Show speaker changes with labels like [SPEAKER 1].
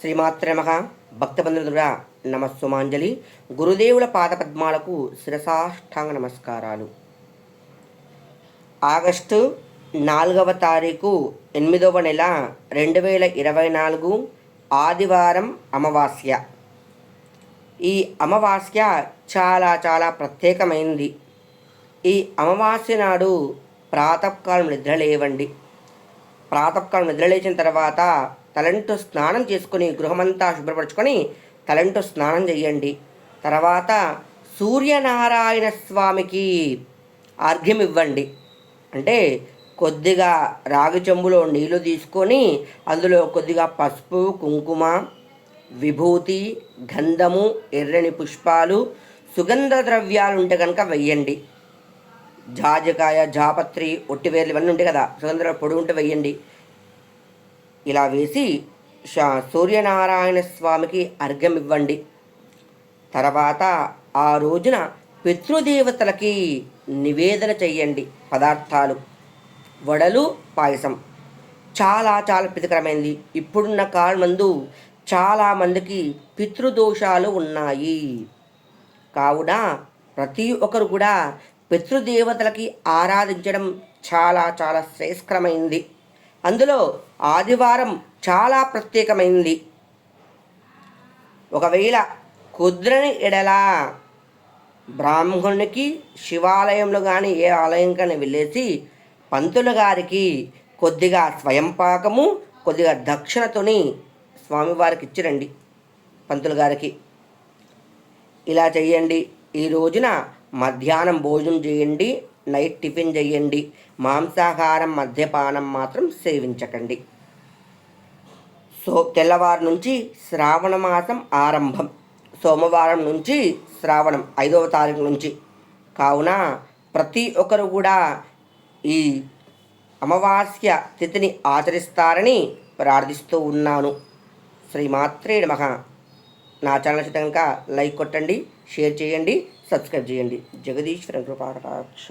[SPEAKER 1] శ్రీమాత్రే నమః. భక్తబంధువులుగా నమస్సుమాంజలి. గురుదేవుల పాదపద్మాలకు శిరసాష్టాంగ నమస్కారాలు. ఆగస్టు 4వ తారీఖు 8వ నెల 2024 ఆదివారం అమావాస్య. ఈ అమావాస్య చాలా చాలా ప్రత్యేకమైంది. ఈ అమావాస్య నాడు ప్రాతకాలం నిద్రలేవండి. ప్రాతకాలం నిద్రలేచిన తర్వాత తలంటు స్నానం చేసుకొని గృహమంతా శుభ్రపరచుకొని తలంటు స్నానం చేయండి. తర్వాత సూర్యనారాయణ స్వామికి అర్ఘ్యం ఇవ్వండి. అంటే కొద్దిగా రాగి చెంబులో నీళ్లు తీసుకొని అందులో కొద్దిగా పసుపు, కుంకుమ, విభూతి, గంధము, ఎర్రని పుష్పాలు, సుగంధ ద్రవ్యాలు ఉంటే కనుక వెయ్యండి. జాజికాయ, జాపత్రి, ఒట్టివేర్లు ఇవన్నీ ఉంటాయి కదా, సుగంధ పొడి ఉంటే వెయ్యండి. ఇలా వేసి సూర్యనారాయణ స్వామికి అర్ఘ్యం ఇవ్వండి. తర్వాత ఆ రోజున పితృదేవతలకి నివేదన చెయ్యండి. పదార్థాలు వడలు, పాయసం చాలా చాలా ప్రీతికరమైనది. ఇప్పుడున్న కాలమందు చాలామందికి పితృదోషాలు ఉన్నాయి. కావున ప్రతి ఒక్కరు కూడా పితృదేవతలకి ఆరాధించడం చాలా చాలా శ్రేయస్కరమైంది. అందులో ఆదివారం చాలా ప్రత్యేకమైంది. ఒకవేళ కుదరని ఎడల బ్రాహ్మణునికి శివాలయంలో కానీ ఏ ఆలయం కానీ వెళ్ళేసి పంతులు గారికి కొద్దిగా స్వయంపాకము, కొద్దిగా దక్షిణతోని స్వామివారికి ఇచ్చిరండి. పంతులు గారికి ఇలా చేయండి. ఈ రోజున మధ్యాహ్నం భోజనం చేయండి, నైట్ టిఫిన్ చేయండి. మాంసాహారం, మద్యపానం మాత్రం సేవించకండి. తెల్లవారు నుంచి శ్రావణ మాసం ఆరంభం. సోమవారం నుంచి శ్రావణం 5వ తారీఖు నుంచి. కావున ప్రతి ఒక్కరు కూడా ఈ అమావాస్య తిథిని ఆచరిస్తారని ప్రార్థిస్తూ ఉన్నాను. శ్రీమాత్రే నమః. నా ఛానల్ నచ్చితే కనుక లైక్ కొట్టండి, షేర్ చేయండి, సబ్స్క్రైబ్ చేయండి. జగదీశ్వర కృపాకటాక్ష.